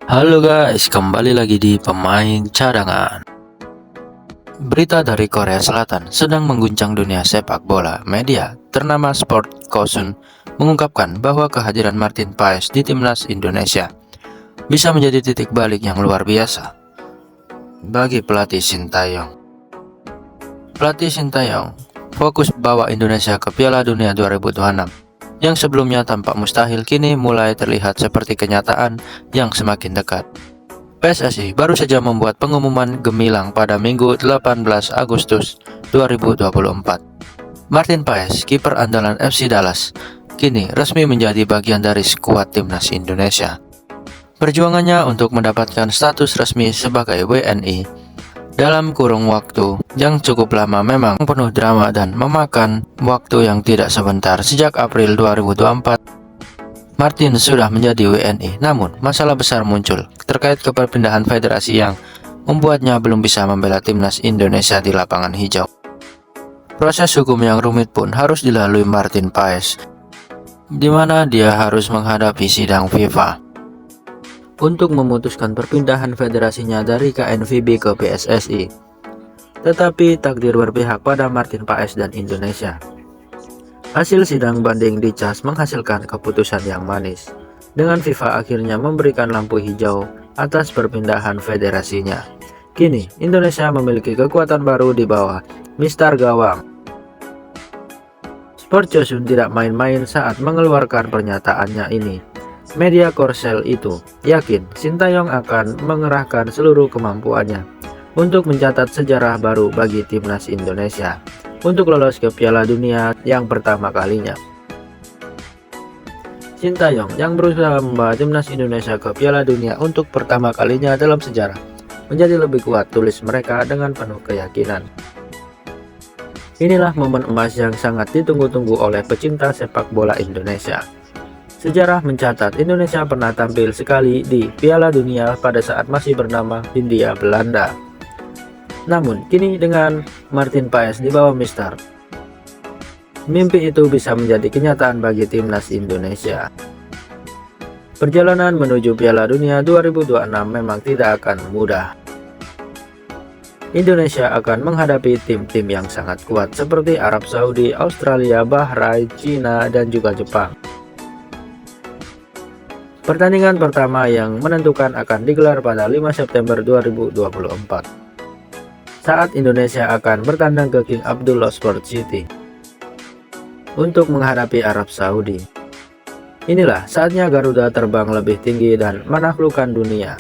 Halo guys, kembali lagi di Pemain Cadangan. Berita dari Korea Selatan sedang mengguncang dunia sepak bola. Media ternama Sport Kosun mengungkapkan bahwa kehadiran Martin Paes di timnas Indonesia bisa menjadi titik balik yang luar biasa bagi pelatih Sintayong. Pelatih Sintayong fokus bawa Indonesia ke Piala Dunia 2026 yang sebelumnya tampak mustahil kini mulai terlihat seperti kenyataan yang semakin dekat. PSSI baru saja membuat pengumuman gemilang pada Minggu 18 Agustus 2024. Martin Paes, kiper andalan FC Dallas, kini resmi menjadi bagian dari skuad timnas Indonesia. Perjuangannya untuk mendapatkan status resmi sebagai WNI dalam kurung waktu yang cukup lama memang penuh drama dan memakan waktu yang tidak sebentar. Sejak April 2024, Martin sudah menjadi WNI, namun masalah besar muncul terkait keperpindahan federasi yang membuatnya belum bisa membela timnas Indonesia di lapangan hijau. Proses hukum yang rumit pun harus dilalui Martin Paes, di mana dia harus menghadapi sidang FIFA untuk memutuskan perpindahan federasinya dari KNVB ke PSSI. Tetapi takdir berpihak pada Martin Paes dan Indonesia. Hasil sidang banding di CAS menghasilkan keputusan yang manis, dengan FIFA akhirnya memberikan lampu hijau atas perpindahan federasinya. Kini, Indonesia memiliki kekuatan baru di bawah Mister Gawang. Sport Chosun tidak main-main saat mengeluarkan pernyataannya ini. Media Korsel itu yakin Sintayong akan mengerahkan seluruh kemampuannya untuk mencatat sejarah baru bagi timnas Indonesia untuk lolos ke Piala Dunia yang pertama kalinya. Sintayong yang berusaha membawa timnas Indonesia ke Piala Dunia untuk pertama kalinya dalam sejarah menjadi lebih kuat, tulis mereka dengan penuh keyakinan. Inilah momen emas yang sangat ditunggu-tunggu oleh pecinta sepak bola Indonesia. Sejarah mencatat Indonesia pernah tampil sekali di Piala Dunia pada saat masih bernama Hindia Belanda. Namun, kini dengan Martin Paes di bawah Mister, mimpi itu bisa menjadi kenyataan bagi timnas Indonesia. Perjalanan menuju Piala Dunia 2026 memang tidak akan mudah. Indonesia akan menghadapi tim-tim yang sangat kuat seperti Arab Saudi, Australia, Bahrain, Cina, dan juga Jepang. Pertandingan pertama yang menentukan akan digelar pada 5 September 2024. Saat Indonesia akan bertandang ke King Abdullah Sport City untuk menghadapi Arab Saudi. Inilah saatnya Garuda terbang lebih tinggi dan menaklukkan dunia.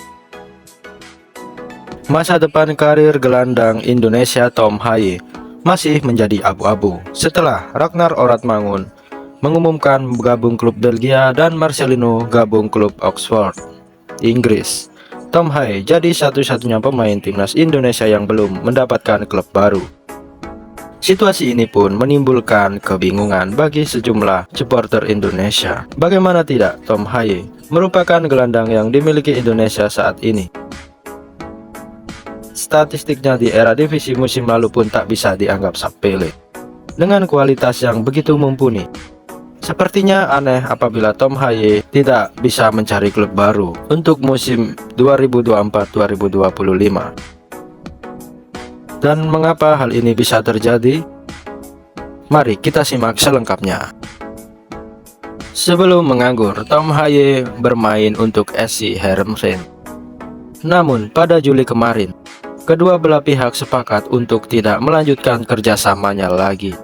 Masa depan karir gelandang Indonesia Tom Haye masih menjadi abu-abu setelah Ragnar Oratmangun mengumumkan gabung klub Belgia dan Marcelino gabung klub Oxford, Inggris. Tom Haye jadi satu-satunya pemain timnas Indonesia yang belum mendapatkan klub baru. Situasi ini pun menimbulkan kebingungan bagi sejumlah supporter Indonesia. Bagaimana tidak, Tom Haye merupakan gelandang yang dimiliki Indonesia saat ini. Statistiknya di era divisi musim lalu pun tak bisa dianggap sepele. Dengan kualitas yang begitu mumpuni, sepertinya aneh apabila Tom Haye tidak bisa mencari klub baru untuk musim 2024-2025. Dan mengapa hal ini bisa terjadi? Mari kita simak selengkapnya. Sebelum menganggur, Tom Haye bermain untuk SC Heerenveen. Namun pada Juli kemarin, kedua belah pihak sepakat untuk tidak melanjutkan kerjasamanya lagi.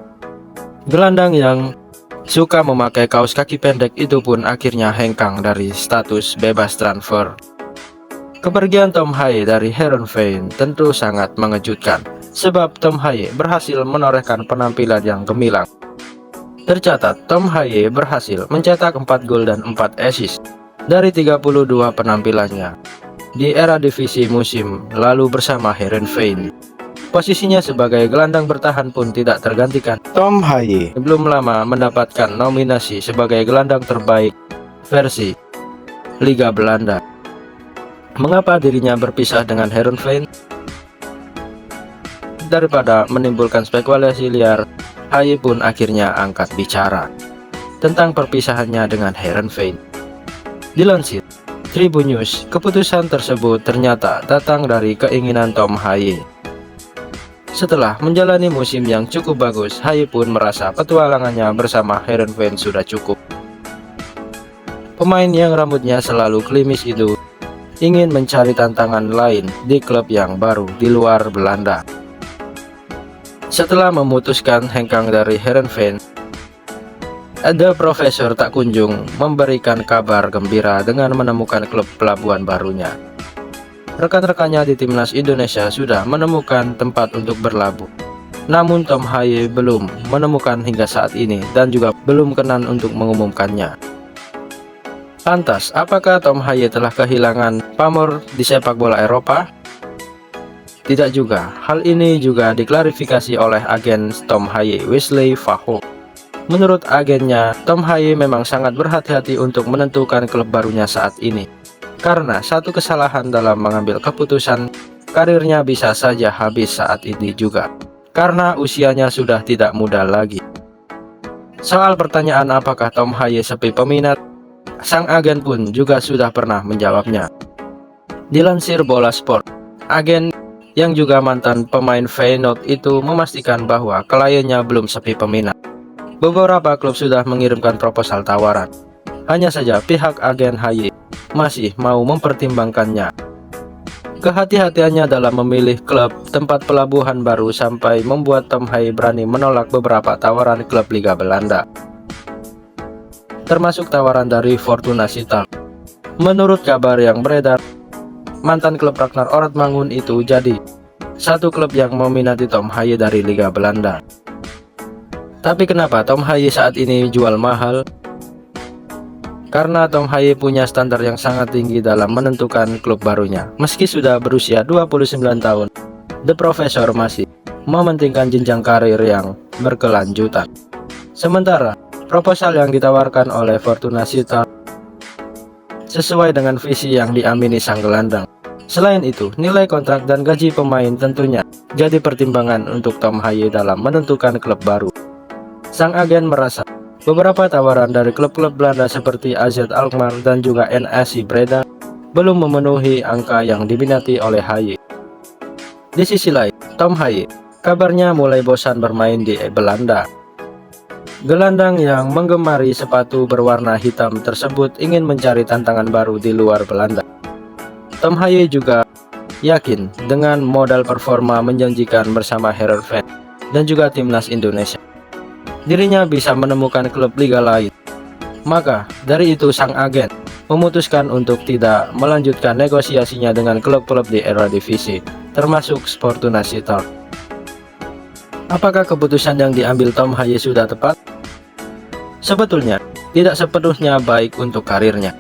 Gelandang yang suka memakai kaos kaki pendek itu pun akhirnya hengkang dari status bebas transfer. Kepergian Tom Haye dari Heerenveen tentu sangat mengejutkan, sebab Tom Haye berhasil menorehkan penampilan yang gemilang. Tercatat, Tom Haye berhasil mencetak 4 gol dan 4 assist dari 32 penampilannya di era divisi musim lalu bersama Heerenveen. Posisinya sebagai gelandang bertahan pun tidak tergantikan. Tom Haye belum lama mendapatkan nominasi sebagai gelandang terbaik versi Liga Belanda. Mengapa dirinya berpisah dengan Heerenveen? Daripada menimbulkan spekulasi liar, Haye pun akhirnya angkat bicara tentang perpisahannya dengan Heerenveen. Dilansir, Tribun News, keputusan tersebut ternyata datang dari keinginan Tom Haye. Setelah menjalani musim yang cukup bagus, Haye pun merasa petualangannya bersama Heerenveen sudah cukup. Pemain yang rambutnya selalu klimis itu ingin mencari tantangan lain di klub yang baru di luar Belanda. Setelah memutuskan hengkang dari Heerenveen, The Professor tak kunjung memberikan kabar gembira dengan menemukan klub pelabuhan barunya. Rekan-rekannya di timnas Indonesia sudah menemukan tempat untuk berlabuh. Namun Tom Haye belum menemukan hingga saat ini dan juga belum kenan untuk mengumumkannya. Lantas, apakah Tom Haye telah kehilangan pamor di sepak bola Eropa? Tidak juga. Hal ini juga diklarifikasi oleh agen Tom Haye, Wesley Faho. Menurut agennya, Tom Haye memang sangat berhati-hati untuk menentukan klub barunya saat ini. Karena satu kesalahan dalam mengambil keputusan, karirnya bisa saja habis saat ini juga. Karena usianya sudah tidak muda lagi. Soal pertanyaan apakah Tom Haye sepi peminat, sang agen pun juga sudah pernah menjawabnya. Dilansir Bola Sport, agen yang juga mantan pemain Feyenoord itu memastikan bahwa kliennya belum sepi peminat. Beberapa klub sudah mengirimkan proposal tawaran. Hanya saja pihak agen Haye masih mau mempertimbangkannya. Kehati-hatiannya dalam memilih klub tempat pelabuhan baru sampai membuat Tom Haye berani menolak beberapa tawaran klub Liga Belanda, termasuk tawaran dari Fortuna Sittard. Menurut kabar yang beredar, mantan klub Ragnar Ortmangun itu jadi satu klub yang meminati Tom Haye dari Liga Belanda. Tapi kenapa Tom Haye saat ini jual mahal? Karena Tom Haye punya standar yang sangat tinggi dalam menentukan klub barunya. Meski sudah berusia 29 tahun, The Professor masih mementingkan jenjang karir yang berkelanjutan. Sementara, proposal yang ditawarkan oleh Fortuna Sittard sesuai dengan visi yang diamini sang gelandang. Selain itu, nilai kontrak dan gaji pemain tentunya jadi pertimbangan untuk Tom Haye dalam menentukan klub baru. Sang agen merasa beberapa tawaran dari klub-klub Belanda seperti AZ Alkmaar dan juga NSC Breda belum memenuhi angka yang diminati oleh Haye. Di sisi lain, Tom Haye kabarnya mulai bosan bermain di Belanda. Gelandang yang menggemari sepatu berwarna hitam tersebut ingin mencari tantangan baru di luar Belanda. Tom Haye juga yakin dengan modal performa menjanjikan bersama Heerenveen dan juga timnas Indonesia, dirinya bisa menemukan klub liga lain. Maka dari itu sang agen memutuskan untuk tidak melanjutkan negosiasinya dengan klub-klub di Eredivisie, termasuk Fortuna Sittard. Apakah keputusan yang diambil Tom Haye sudah tepat? Sebetulnya, tidak sepenuhnya baik untuk karirnya.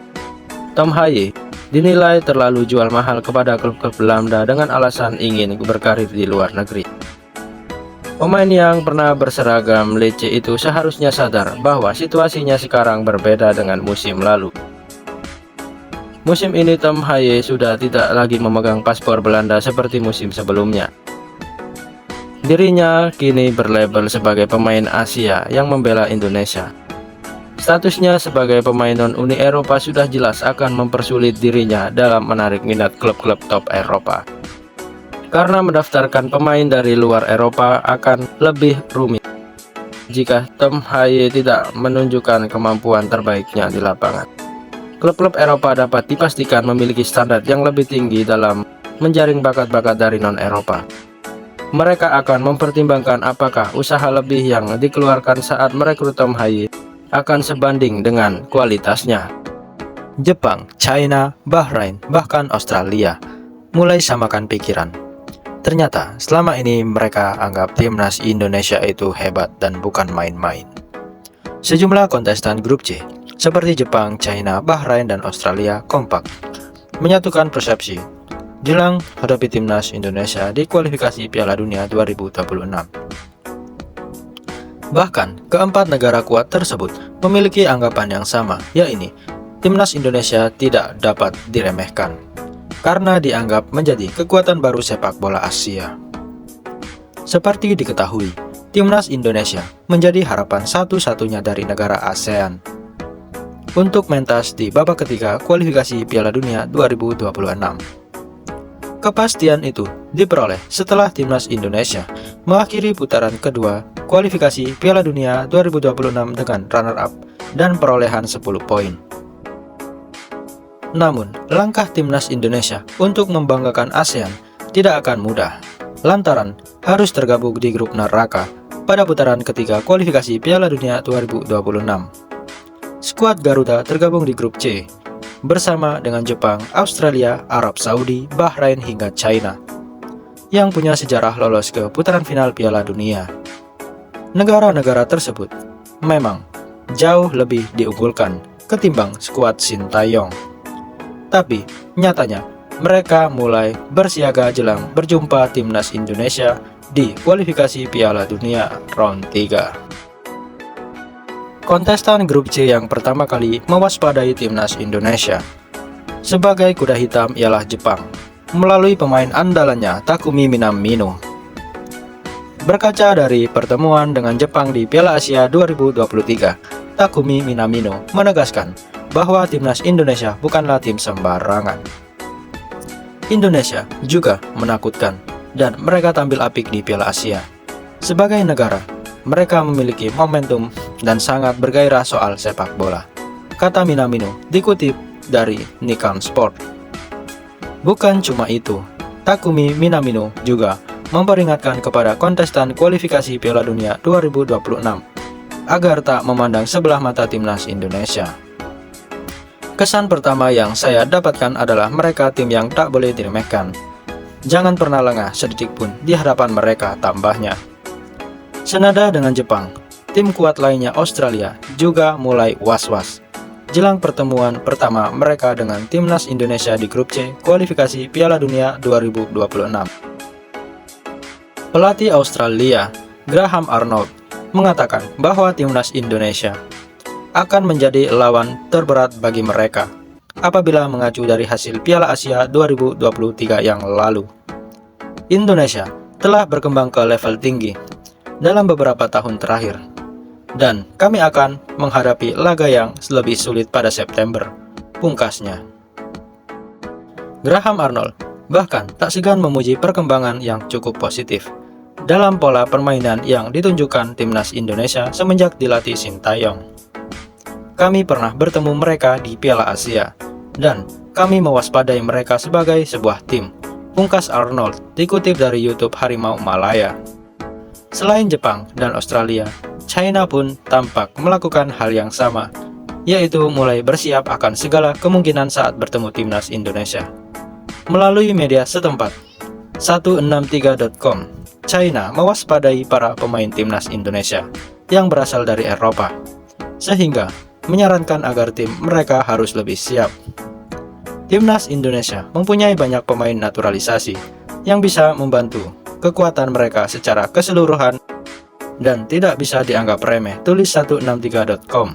Tom Haye dinilai terlalu jual mahal kepada klub-klub Belanda dengan alasan ingin berkarir di luar negeri. Pemain yang pernah berseragam Lecce itu seharusnya sadar bahwa situasinya sekarang berbeda dengan musim lalu. Musim ini Tom Haye sudah tidak lagi memegang paspor Belanda seperti musim sebelumnya. Dirinya kini berlabel sebagai pemain Asia yang membela Indonesia. Statusnya sebagai pemain non-Uni Eropa sudah jelas akan mempersulit dirinya dalam menarik minat klub-klub top Eropa. Karena mendaftarkan pemain dari luar Eropa akan lebih rumit jika Tom Haye tidak menunjukkan kemampuan terbaiknya di lapangan. Klub-klub Eropa dapat dipastikan memiliki standar yang lebih tinggi dalam menjaring bakat-bakat dari non-Eropa. Mereka akan mempertimbangkan apakah usaha lebih yang dikeluarkan saat merekrut Tom Haye akan sebanding dengan kualitasnya. Jepang, China, Bahrain, bahkan Australia mulai samakan pikiran. Ternyata selama ini mereka anggap timnas Indonesia itu hebat dan bukan main-main. Sejumlah kontestan grup C seperti Jepang, China, Bahrain, dan Australia kompak menyatukan persepsi jelang hadapi timnas Indonesia di kualifikasi Piala Dunia 2026. Bahkan, keempat negara kuat tersebut memiliki anggapan yang sama, yaitu timnas Indonesia tidak dapat diremehkan karena dianggap menjadi kekuatan baru sepak bola Asia. Seperti diketahui, timnas Indonesia menjadi harapan satu-satunya dari negara ASEAN. untuk mentas di babak ketiga kualifikasi Piala Dunia 2026. Kepastian itu diperoleh setelah timnas Indonesia mengakhiri putaran kedua kualifikasi Piala Dunia 2026 dengan runner-up dan perolehan 10 poin. Namun, langkah timnas Indonesia untuk membanggakan ASEAN tidak akan mudah, lantaran harus tergabung di grup neraka pada putaran ketiga kualifikasi Piala Dunia 2026. Skuad Garuda tergabung di grup C, bersama dengan Jepang, Australia, Arab Saudi, Bahrain hingga China, yang punya sejarah lolos ke putaran final Piala Dunia. Negara-negara tersebut memang jauh lebih diunggulkan ketimbang skuad Sintayong. Tapi, nyatanya, mereka mulai bersiaga jelang berjumpa timnas Indonesia di kualifikasi Piala Dunia round 3. Kontestan grup C yang pertama kali mewaspadai timnas Indonesia sebagai kuda hitam ialah Jepang, melalui pemain andalannya Takumi Minamino. Berkaca dari pertemuan dengan Jepang di Piala Asia 2023, Takumi Minamino menegaskan bahwa timnas Indonesia bukanlah tim sembarangan. Indonesia juga menakutkan dan mereka tampil apik di Piala Asia. Sebagai negara, mereka memiliki momentum dan sangat bergairah soal sepak bola, kata Minamino dikutip dari Nikkei Sport. Bukan cuma itu, Takumi Minamino juga memperingatkan kepada kontestan kualifikasi Piala Dunia 2026 agar tak memandang sebelah mata timnas Indonesia. Kesan pertama yang saya dapatkan adalah mereka tim yang tak boleh diremehkan. Jangan pernah lengah sedetik pun di hadapan mereka, tambahnya. Senada dengan Jepang, tim kuat lainnya Australia juga mulai was-was jelang pertemuan pertama mereka dengan timnas Indonesia di grup C kualifikasi Piala Dunia 2026. Pelatih Australia, Graham Arnold, mengatakan bahwa timnas Indonesia akan menjadi lawan terberat bagi mereka apabila mengacu dari hasil Piala Asia 2023 yang lalu. Indonesia telah berkembang ke level tinggi dalam beberapa tahun terakhir, dan kami akan menghadapi laga yang lebih sulit pada September, pungkasnya. Graham Arnold bahkan tak segan memuji perkembangan yang cukup positif dalam pola permainan yang ditunjukkan timnas Indonesia semenjak dilatih Sintayong. Kami pernah bertemu mereka di Piala Asia, dan kami mewaspadai mereka sebagai sebuah tim, pungkas Arnold dikutip dari YouTube Harimau Malaya. Selain Jepang dan Australia, China pun tampak melakukan hal yang sama, yaitu mulai bersiap akan segala kemungkinan saat bertemu timnas Indonesia. Melalui media setempat, 163.com, China mewaspadai para pemain timnas Indonesia yang berasal dari Eropa, sehingga menyarankan agar tim mereka harus lebih siap. Timnas Indonesia mempunyai banyak pemain naturalisasi yang bisa membantu kekuatan mereka secara keseluruhan dan tidak bisa dianggap remeh, tulis 163.com.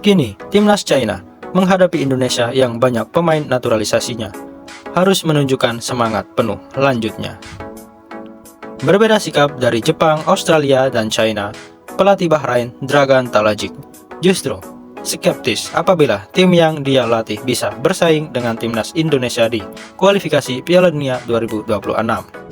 Kini, timnas China menghadapi Indonesia yang banyak pemain naturalisasinya harus menunjukkan semangat penuh, lanjutnya. Berbeda sikap dari Jepang, Australia, dan China, pelatih Bahrain, Dragan Talajic, justru skeptis apabila tim yang dia latih bisa bersaing dengan timnas Indonesia di kualifikasi Piala Dunia 2026.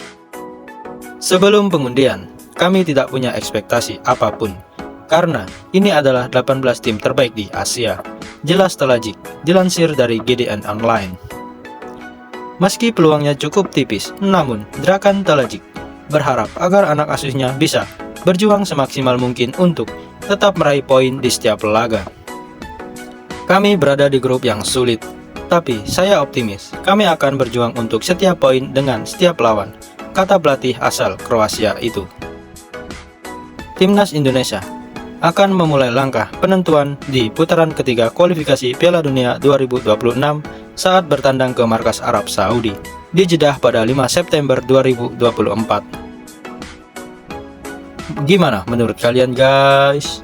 Sebelum pengundian, kami tidak punya ekspektasi apapun, karena ini adalah 18 tim terbaik di Asia, jelas Talajic, dilansir dari GDN Online. Meski peluangnya cukup tipis, namun Dragan Talajic berharap agar anak asuhnya bisa berjuang semaksimal mungkin untuk tetap meraih poin di setiap laga. Kami berada di grup yang sulit, tapi saya optimis kami akan berjuang untuk setiap poin dengan setiap lawan, kata pelatih asal Kroasia itu. Timnas Indonesia akan memulai langkah penentuan di putaran ketiga kualifikasi Piala Dunia 2026 saat bertandang ke markas Arab Saudi di Jeddah pada 5 September 2024. Gimana menurut kalian guys?